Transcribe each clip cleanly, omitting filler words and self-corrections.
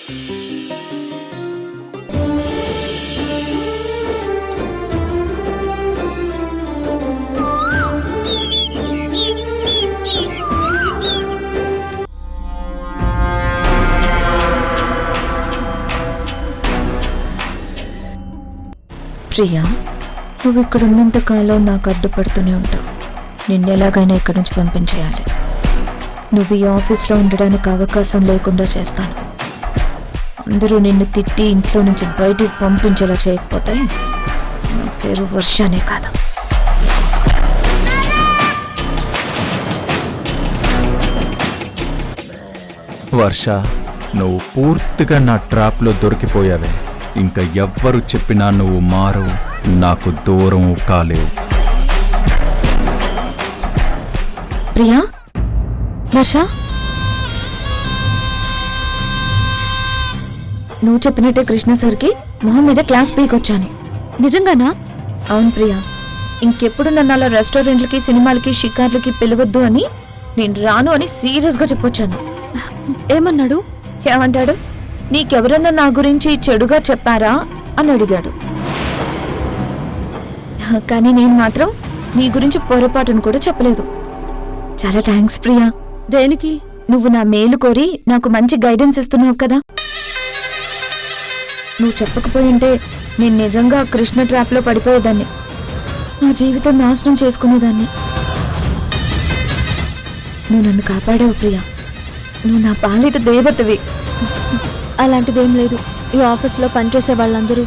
ప్రియా, నువ్వు ఇక్కడ ఉన్నంత కాలం నాకు అడ్డుపడుతూనే ఉంటావు. నిన్ను ఎలాగైనా ఇక్కడి నుంచి పంపించేయాలి. నువ్వు ఈ ఆఫీస్లో ఉండడానికి అవకాశం లేకుండా చేస్తాను. అందరూ నిన్ను తిట్టి ఇంట్లో నుంచి బయటికి పంపించేలా చేయకపోతే నా పేరు వర్షానే కాదు. వర్ష, నువ్వు పూర్తిగా నా ట్రాప్లో దొరికిపోయావే. ఇంకా ఎవ్వరు చెప్పినా నువ్వు మారు, నాకు దూరం కాలేవు. ప్రియా, వర్ష, నువ్వు చెప్పినట్టే కృష్ణ సార్కి మొహం మీద క్లాస్ పీకొచ్చాను. నిజంగానా? అవును ప్రియా, ఇంకెప్పుడు నన్ను అలా రెస్టారెంట్లకి, సినిమాలకి, షికార్లకి పిలవద్దు అని నేను రాను అని సీరియస్గా చెప్పొచ్చాను. ఏమన్నాడు? ఏమంటాడు? నీకెవరన్నా నా గురించి చెడుగా చెప్పారా అని అడిగాడు. కానీ నేను మాత్రం నీ గురించి పొరపాటును కూడా చెప్పలేదు. చాలా థ్యాంక్స్ ప్రియా. దేనికి? నువ్వు నా మేలు కోరి నాకు మంచి గైడెన్స్ ఇస్తున్నావు కదా. నువ్వు చెప్పకపోయింటే నేను నిజంగా కృష్ణ ట్రాప్లో పడిపోయేదాన్ని. నా జీవితం నాశనం చేసుకునేదాన్ని. నువ్వు నన్ను కాపాడావు ప్రియా. నువ్వు నా పాలిట దేవతవి. అలాంటిదేం లేదు. ఈ ఆఫీస్లో పనిచేసే వాళ్ళందరూ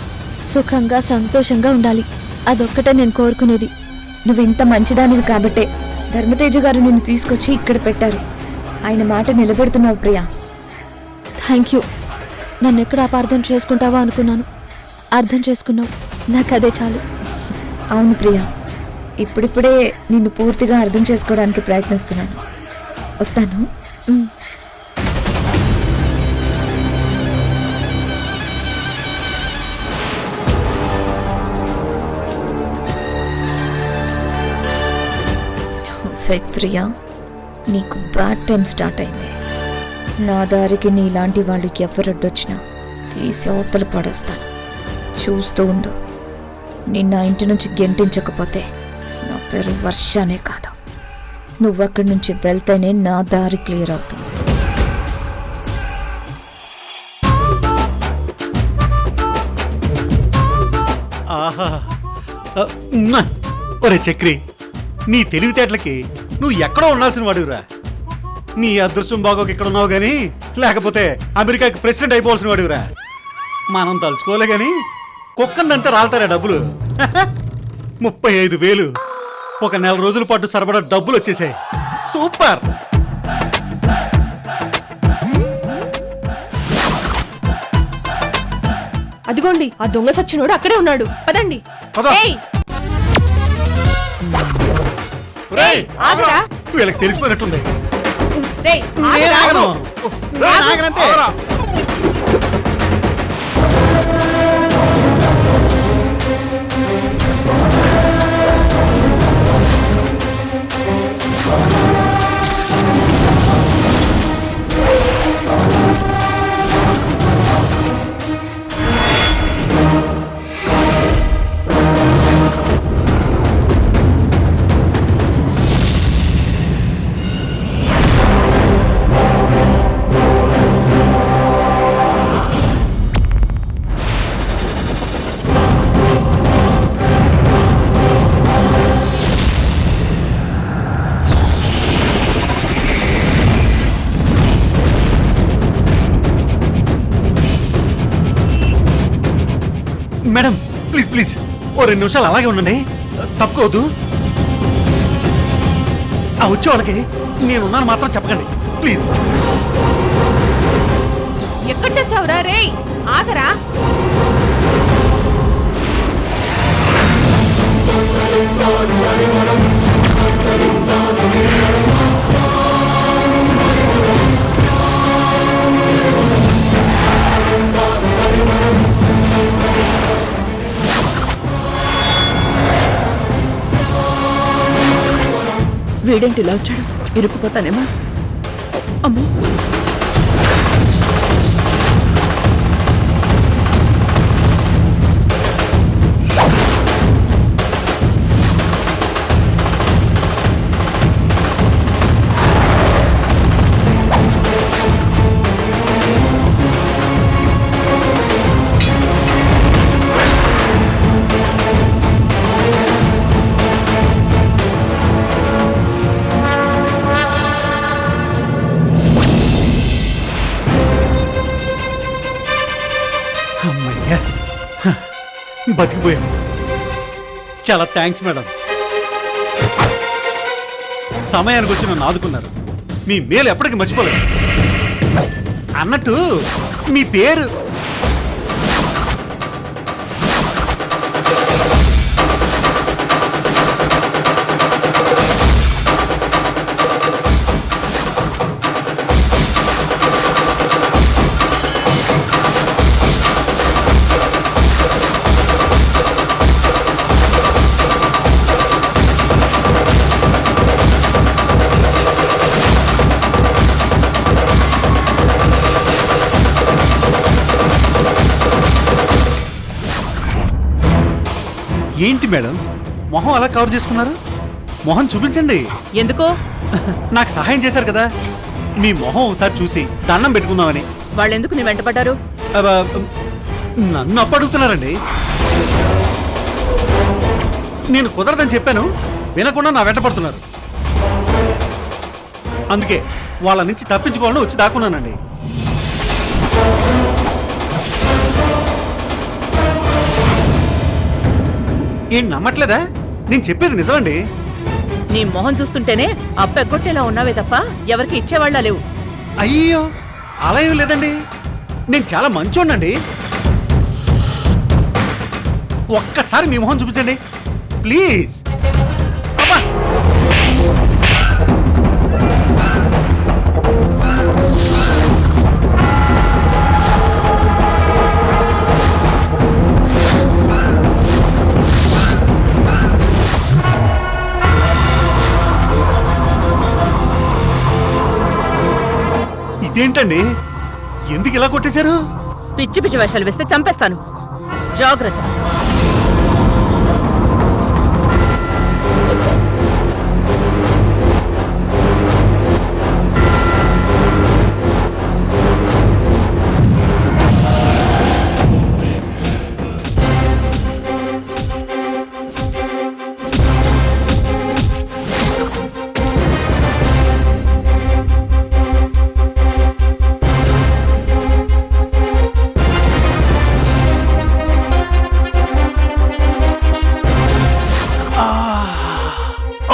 సుఖంగా, సంతోషంగా ఉండాలి. అదొక్కటే నేను కోరుకునేది. నువ్వు ఇంత మంచిదానివి కాబట్టే ధర్మతేజ గారు నిన్ను తీసుకొచ్చి ఇక్కడ పెట్టారు. ఆయన మాట నిలబెడుతున్నావు ప్రియా. Thank you. నన్ను ఎక్కడ అపార్థం చేసుకుంటావో అనుకున్నాను. అర్థం చేసుకున్నావు. నాకు అదే చాలు. అవును ప్రియా, ఇప్పుడిప్పుడే నిన్ను పూర్తిగా అర్థం చేసుకోవడానికి ప్రయత్నిస్తున్నాను. వస్తాను. సై ప్రియా, నీకు బ్యాడ్ టైం స్టార్ట్ అయింది. నా దారికి నీలాంటి వాళ్ళు ఎవరడ్డొచ్చినా తీసి అవతల పడేస్తాను. చూస్తూ ఉండు. నిన్న ఇంటి నుంచి గెంటించకపోతే నా పేరు వర్షానే కాదు. నువ్వు అక్కడి నుంచి వెళ్తేనే నా దారి క్లియర్ అవుతుంది. ఆహా, ఒరే చక్రి, నీ తెలివితేటలకి నువ్వు ఎక్కడో ఉండాల్సిన వాడురా. నీ అదృష్టం బాగోక ఇక్కడ ఉన్నావు గానీ, లేకపోతే అమెరికాకి ప్రెసిడెంట్ అయిపోవాల్సిన వాడురా. మనం తలుచుకోలే గాని కుక్కందంతా రాలుతారా డబ్బులు. 35,000 ఒక నెల రోజుల పాటు సరిపడా డబ్బులు వచ్చేసాయి. సూపర్. అదిగోండి, ఆ దొంగ సచ్చినోడు అక్కడే ఉన్నాడు. పదండి. వీళ్ళకి తెలిసిపోయినట్టుంది. మేడం, ప్లీజ్ ప్లీజ్ ఓ 2 నిమిషాలు అలాగే ఉండండి. తప్పుకోవద్దు. ఆ వచ్చే వాళ్ళకి నేనున్నాను మాత్రం చెప్పకండి ప్లీజ్. ఎక్కడ చచ్చావురా రే? ఆగరా. వీడేంటి ఇలా వచ్చాడు? ఇరుక్కుపోతానేమో. అమ్మో, బతికిపోయాను. చాలా థ్యాంక్స్ మేడం. సమయానికి వచ్చి నన్ను ఆదుకున్నారు. మీ మేలు ఎప్పటికీ మర్చిపోలేదు. అన్నట్టు మీ పేరు? ఏంటి మేడం మొహం అలా కవర్ చేసుకున్నారు? మొహం చూపించండి. ఎందుకు? నాకు సహాయం చేశారు కదా, మీ మొహం ఒకసారి చూసి దండం పెట్టుకుందామని. వాళ్ళెందుకు నీ వెంటపడ్డారు? అబ్బా, నన్ను అప్పు అడుగుతున్నారండి. నేను కుదరదని చెప్పాను, వినకుండా నా వెంట పడుతున్నారు. అందుకే వాళ్ళ నుంచి తప్పించుకోవాలని వచ్చి దాక్కున్నానండి. ఏం నమ్మట్లేదా? నేను చెప్పేది నిజమండి. నీ మొహం చూస్తుంటేనే అప్పెక్కొట్టేలా ఉన్నావే తప్ప ఎవరికి ఇచ్చేవాళ్ళ లేవు. అయ్యో, అలా ఏం లేదండి. నేను చాలా మంచోనండి. ఒక్కసారి మీ మొహం చూపించండి ప్లీజ్. అబ్బా, ఇదేంటండి, ఎందుకు ఇలా కొట్టేశారు? పిచ్చి పిచ్చి వేషాలు వేస్తే చంపేస్తాను, జాగ్రత్త.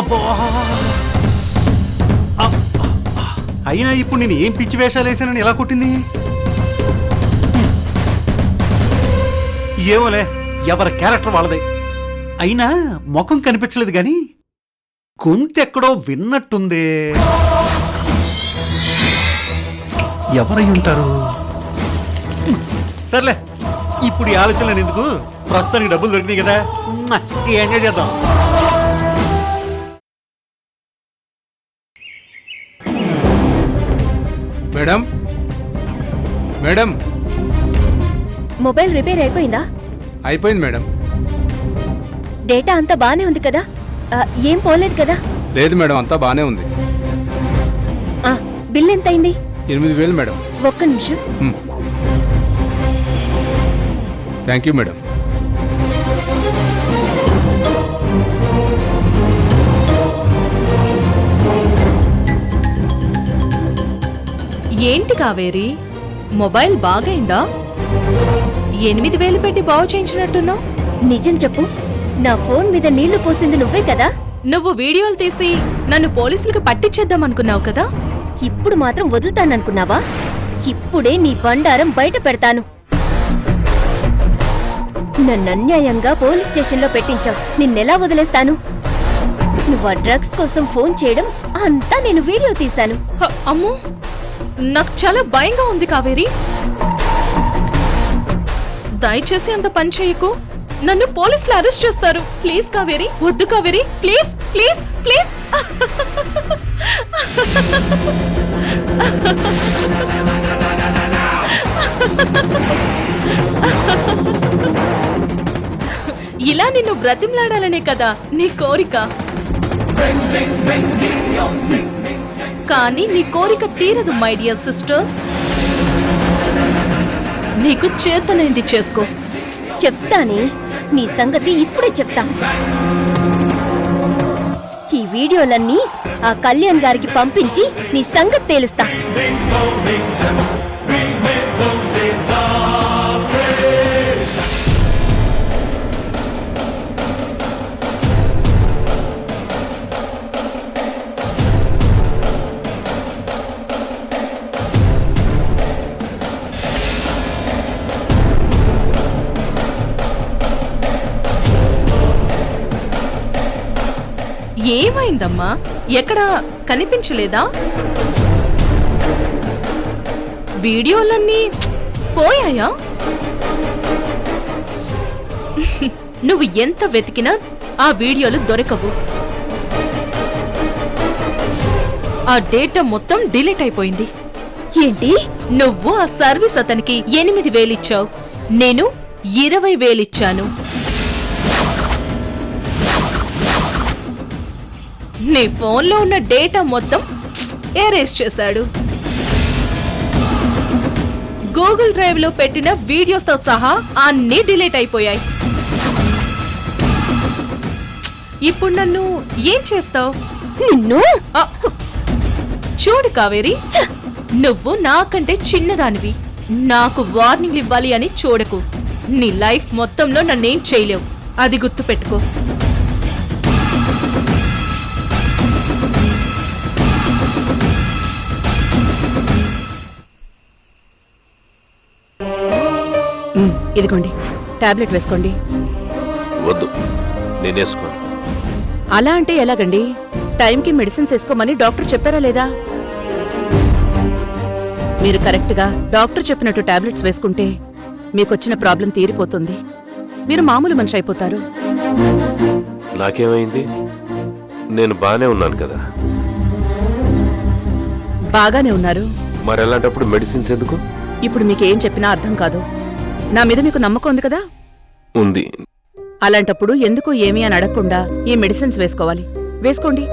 అబ్బా, అయినా ఇప్పుడు నేను ఏం పిచ్చి వేషాలు వేసానని ఎలా కొట్టింది? ఏమోలే, ఎవరి క్యారెక్టర్ వాళ్ళదే. అయినా ముఖం కనిపించలేదు గాని గొంతెక్కడో విన్నట్టుంది. ఎవరై ఉంటారు? సర్లే, ఇప్పుడు ఈ ఆలోచనలు ఎందుకు, ప్రస్తుతానికి డబ్బులు దొరికినాయి కదా, ఎంజాయ్ చేద్దాం. మేడం, మేడం, మొబైల్ రిపేర్ అయిపోయిందా? అయిపోయింది మేడం. డేటా అంతా బానే ఉంది కదా? ఏం పోలేదు కదా? లేదు మేడం, అంతా బానే ఉంది. బిల్ ఎంత అయింది? 8,000 మేడం. ఒక్క నిమిషం. Thank you madam. ఏంటి కావేరి, మొబైల్ బాగైందా? 8,000 పెట్టి బాగు చేయించినట్టున్నావు. నిజం చెప్పు, నా ఫోన్ మీద నీళ్లు పోసింది నువ్వే కదా? నువ్వు వీడియోలు తీసి నన్ను పోలీసులకు పట్టించేద్దాం అనుకున్నావు కదా? ఇప్పుడు మాత్రం వదులుతాననుకున్నావా? ఇప్పుడే నీ బండారం బయట పెడతాను. నన్ను అన్యాయంగా పోలీస్ స్టేషన్లో పెట్టించావు, నిన్నెలా వదిలేస్తాను? నువ్వు ఆ డ్రగ్స్ కోసం ఫోన్ చేయడం అంతా నేను వీడియో తీశాను. అమ్మో, నాకు చాలా భయంగా ఉంది కావేరి. దయచేసి అంత పని చేయకు, నన్ను పోలీసులు అరెస్ట్ చేస్తారు. ప్లీజ్ కావేరి, వద్దు కావేరి, ప్లీజ్ ప్లీజ్ ప్లీజ్. ఇలా నిన్ను బ్రతిమలాడాలనే కదా నీ కోరిక. కానీ నీ కోరిక తీరదు మై డియర్ సిస్టర్. నీకు చేతనైంది చేసుకో. చెప్తానే, నీ సంగతి ఇప్పుడే చెప్తా. ఈ వీడియోలన్నీ ఆ కళ్యాణ్ గారికి పంపించి నీ సంగతి తేలుస్తా. ఏమైందమ్మా? ఎక్కడా కనిపించలేదా? వీడియోలన్నీ పోయాయా? నువ్వు ఎంత వెతికినా ఆ వీడియోలు దొరకవు. ఆ డేటా మొత్తం డిలీట్ అయిపోయింది. ఏంటి? నువ్వు ఆ సర్వీస్ అతనికి 8,000 ఇచ్చావు, నేను 20,000 ఇచ్చాను. నీ ఫోన్లో ఉన్న డేటా మొత్తం ఎరేస్ చేశాడు. గూగుల్ డ్రైవ్ లో పెట్టిన వీడియోస్ తో సహా అన్నీ డిలీట్ అయిపోయాయి. ఇప్పుడు నన్ను ఏం చేస్తావు? నిన్ను చూడు కావేరి, నువ్వు నాకంటే చిన్నదానివి. నాకు వార్నింగ్ ఇవ్వాలి అని చూడకు. నీ లైఫ్ మొత్తంలో నన్నేం చేయలేవు, అది గుర్తు పెట్టుకో. ఇదిగోండి, టాబ్లెట్ వేసుకోండి. వద్దు, నేనేసుకోను. అలా అంటే ఎలాగండి? టైంకి మెడిసిన్స్ వేసుకోమని డాక్టర్ చెప్పారా లేదా? మీరు కరెక్ట్గా డాక్టర్ చెప్పినట్టు టాబ్లెట్స్ వేసుకుంటే మీకొచ్చిన ప్రాబ్లం తీరిపోతుంది. మీరు మామూలు మనిషి అయిపోతారు. నాకేమైంది? నేను బానే ఉన్నాను కదా. బాగానే ఉన్నారు. మరి అలాంటప్పుడు మెడిసిన్స్ ఎందుకు? ఇప్పుడు మీకేం చెప్పినా అర్థం కాదు. నా మీద మీకు నమ్మకం ఉంది కదా? ఉంది. అలాంటప్పుడు ఎందుకు ఏమీ అని అడగకుండా ఈ మెడిసిన్స్ వేసుకోవాలి. వేసుకోండి.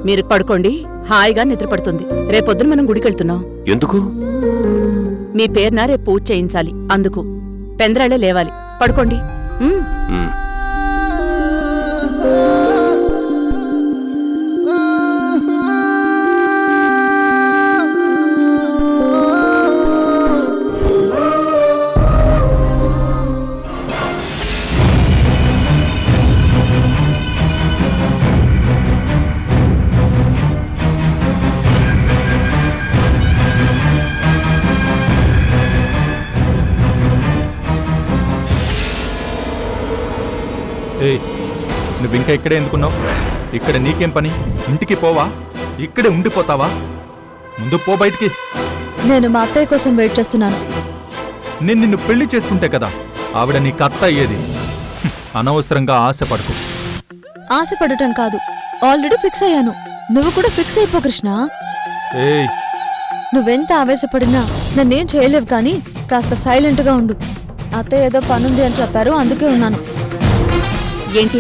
మీరు పడుకోండి, హాయిగా నిద్రపడుతుంది. రేపొద్దున మనం గుడికెళ్తున్నాం. ఎందుకు? మీ పేరున రేపు పూజ చేయించాలి, అందుకు. పెందరాళ్ళే లేవాలి. పడుకోండి. మ్. ఏయ్, నువ్వు ఇంకా ఇక్కడే ఎందుకున్నావు? ఇక్కడ నీకేం పని? ఇంటికి పోవా? ఇక్కడే ఉండిపోతావా? ముందు పో బయటికి. నేను మా అత్తయ్య కోసం వెయిట్ చేస్తున్నాను. నేను నిన్ను పెళ్లి చేసుకుంటే కదా ఆవిడ నీకు అత్త అయ్యేది. అనవసరంగా ఆశపడకు. ఆశపడటం కాదు, ఆల్రెడీ ఫిక్స్ అయ్యాను. నువ్వు కూడా ఫిక్స్ అయిపో కృష్ణ. ఏయ్, నువ్వెంత ఆవేశపడినా నన్నేం చేయలేవు, కానీ కాస్త సైలెంట్గా ఉండు. అత్తయ్య ఏదో పనుంది అని చెప్పారు, అందుకే ఉన్నాను. ఏంటి,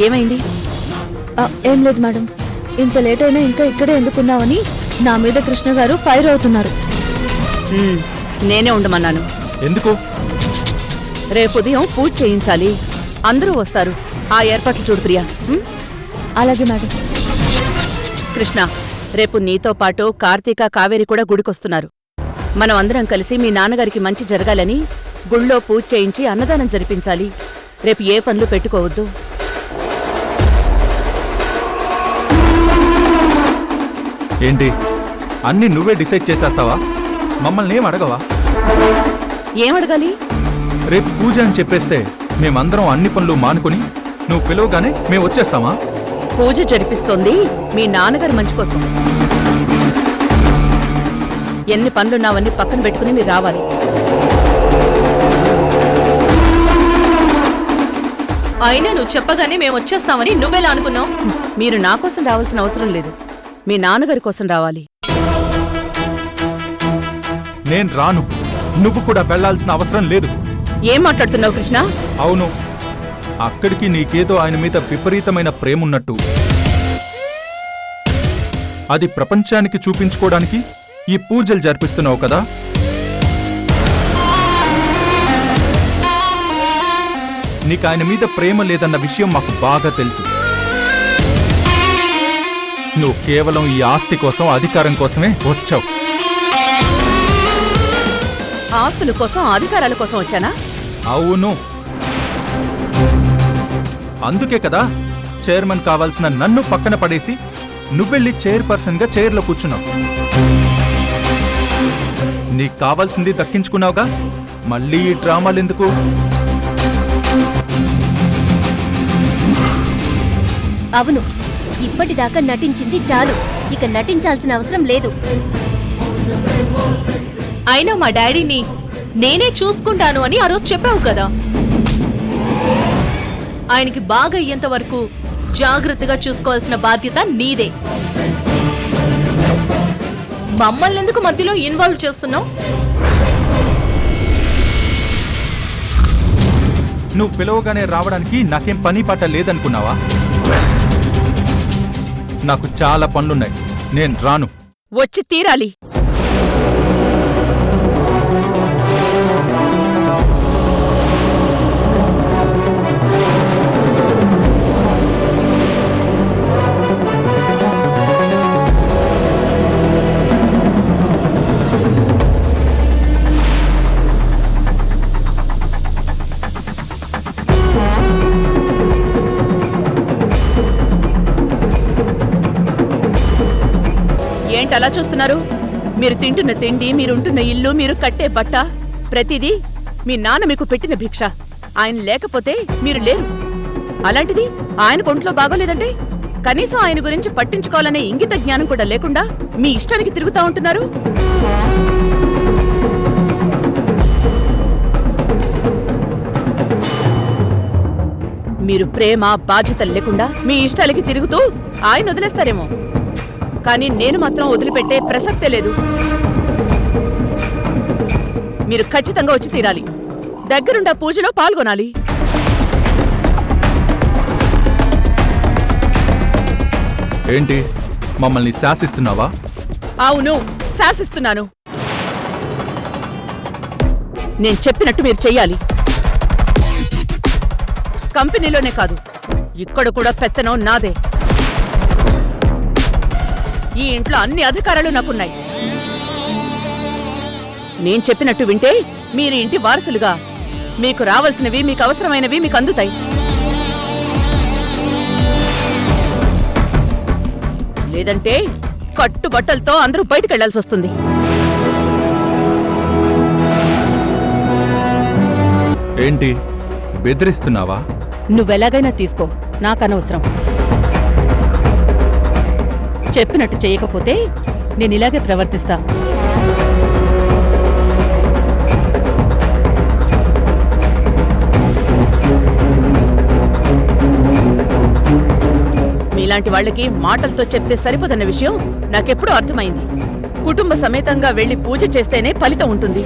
ఏమైంది? ఏం లేదు మేడం, ఇంత లేట్ అయినా ఇంకా ఇక్కడే ఎందుకున్నావని నా మీద కృష్ణ గారు ఫైర్ అవుతున్నారు. నేనే ఉండమన్నాను. ఎందుకు? రేపు ఉదయం పూజ చేయించాలి, అందరూ వస్తారు. ఆ ఏర్పాట్లు చూడు ప్రియా. అలాగే మేడం. కృష్ణ, రేపు నీతో పాటు కార్తీక, కావేరి కూడా గుడికొస్తున్నారు. మనం అందరం కలిసి మీ నాన్నగారికి మంచి జరగాలని గుళ్ళో పూజ చేయించి అన్నదానం జరిపించాలి. రేపు ఏ పనులు పెట్టుకోవద్దు. ఏంటి, అన్నీ నువ్వే డిసైడ్ చేసేస్తావా? మమ్మల్ని ఏం అడగవా? ఏమడగాలి? రేపు పూజ అని చెప్పేస్తే మేమందరం అన్ని పనులు మానుకొని నువ్వు పిలవగానే మేము వచ్చేస్తామా? పూజ జరిపిస్తోంది మీ నాన్నగారి మంచి కోసం. ఎన్ని పనులున్నావన్నీ పక్కన పెట్టుకుని మీరు రావాలి. అయినా నువ్వు చెప్పగానే మేము వచ్చేస్తామని నువ్వెలా అనుకున్నావు? మీరు నా కోసం రావాల్సిన అవసరం లేదు, మీ నాన్నగారి కోసం రావాలి. నేను రాను. నువ్వు కూడా వెళ్లాల్సిన అవసరం లేదు. ఏం మాట్లాడుతున్నావు కృష్ణ? అవును, అక్కడికి నీకేదో ఆయన మీద విపరీతమైన ప్రేమున్నట్టు. అది ప్రపంచానికి చూపించుకోవడానికి ఈ పూజలు జరిపిస్తున్నావు కదా? నీకు ఆయన మీద ప్రేమ లేదన్న విషయం మాకు బాగా తెలుసు. నువ్వు కేవలం ఈ ఆస్తి కోసం, అధికారం కోసమే వచ్చావు. ఆస్తుల కోసం, అధికారాల కోసం వచ్చానా? అవును, అందుకే కదా చైర్మన్ కావాల్సిన నన్ను పక్కన పడేసి నువ్వెళ్ళి చైర్పర్సన్ గా చైర్లో కూర్చున్నావు. నీకు కావాల్సింది దక్కించుకున్నావుగా, మళ్ళీ ఈ డ్రామాలు ఎందుకు? అవును, ఇప్పటిదాకా నటించింది చాలు, ఇక నటించాల్సిన అవసరం లేదు. అయినా మా డాడీని నేనే చూసుకుంటాను అని ఆ రోజు చెప్పావు కదా. ఆయనకి బాగా అయ్యేంత వరకు జాగ్రత్తగా చూసుకోవాల్సిన బాధ్యత నీదే. మమ్మల్ని ఎందుకు మధ్యలో ఇన్వాల్వ్ చేస్తున్నావు? నువ్వు పిలవగానే రావడానికి నాకేం పని పాట లేదనుకున్నావా? నాకు చాలా పనులున్నాయి, నేను రాను. వచ్చి తీరాలి. ఏంటలా చూస్తున్నారు? మీరు తింటున్న తిండి, మీరుంటున్న ఇల్లు, మీరు కట్టే బట్ట, ప్రతిదీ మీ నాన్న మీకు పెట్టిన భిక్ష. ఆయన లేకపోతే మీరు లేరు. అలాంటిది ఆయన ఒంట్లో బాగోలేదంటే కనీసం ఆయన గురించి పట్టించుకోవాలనే ఇంగిత జ్ఞానం కూడా లేకుండా మీ ఇష్టానికి తిరుగుతా ఉంటున్నారు. మీరు ప్రేమ బాధ్యతలు లేకుండా మీ ఇష్టాలకి తిరుగుతూ ఆయన వదిలేస్తారేమో, కానీ నేను మాత్రం వదిలిపెట్టే ప్రసక్తే లేదు. మీరు ఖచ్చితంగా వచ్చి తీరాలి. దగ్గరుండా పూజలో పాల్గొనాలి. ఏంటి, మమ్మల్ని శాసిస్తున్నావా? అవును, శాసిస్తున్నాను. నేను చెప్పినట్టు మీరు చెయ్యాలి. కంపెనీలోనే కాదు, ఇక్కడ కూడా పెత్తనం నాదే. ఈ ఇంట్లో అన్ని అధికారాలు నాకున్నాయి. నేను చెప్పినట్టు వింటే మీరు ఇంటి వారసులుగా మీకు రావాల్సినవి, మీకు అవసరమైనవి మీకు అందుతాయి. లేదంటే కట్టుబట్టలతో అందరూ బయటకెళ్లాల్సి వస్తుంది. ఏంటి, బెదిరిస్తున్నావా? నువ్వెలాగైనా తీసుకో, నాకనవసరం. చెప్పినట్టు చేయకపోతే నేను ఇలాగే ప్రవర్తిస్తా. మీలాంటి వాళ్ళకి మాటలతో చెప్తే సరిపోదన్న విషయం నాకెప్పుడూ అర్థమైంది. కుటుంబ సమేతంగా వెళ్లి పూజ చేస్తేనే ఫలితం ఉంటుంది.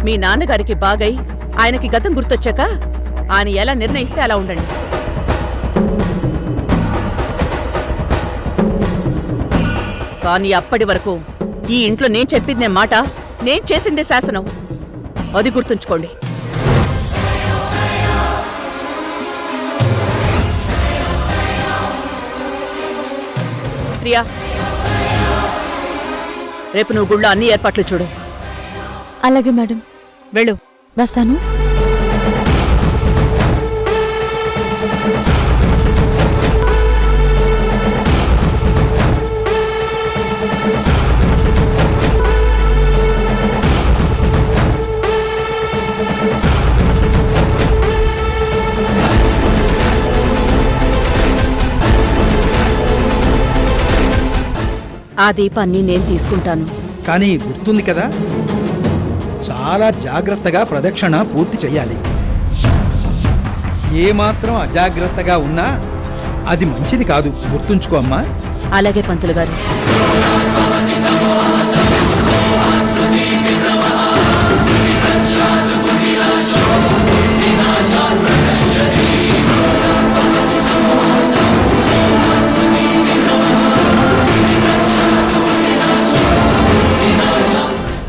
మీ నాన్నగారికి బాగై ఆయనకి గతం గుర్తొచ్చాక ఆయన ఎలా నిర్ణయిస్తే అలా ఉండండి. కానీ అప్పటి వరకు ఈ ఇంట్లో నేను చెప్పిందే మాట, నేను చేసిందే శాసనం. అది గుర్తుంచుకోండి. ప్రియా, రేపు నువ్వు గుళ్ళో అన్ని ఏర్పాట్లు చూడు. అలాగే మేడం. వెళ్ళు. వస్తాను. ఆ దీపాన్ని నేను తీసుకుంటాను. కానీ గుర్తుంది కదా, చాలా జాగ్రత్తగా ప్రదక్షిణ పూర్తి చెయ్యాలి. ఏమాత్రం అజాగ్రత్తగా ఉన్నా అది మంచిది కాదు, గుర్తుంచుకో అమ్మా. అలాగే పంతులు గారు.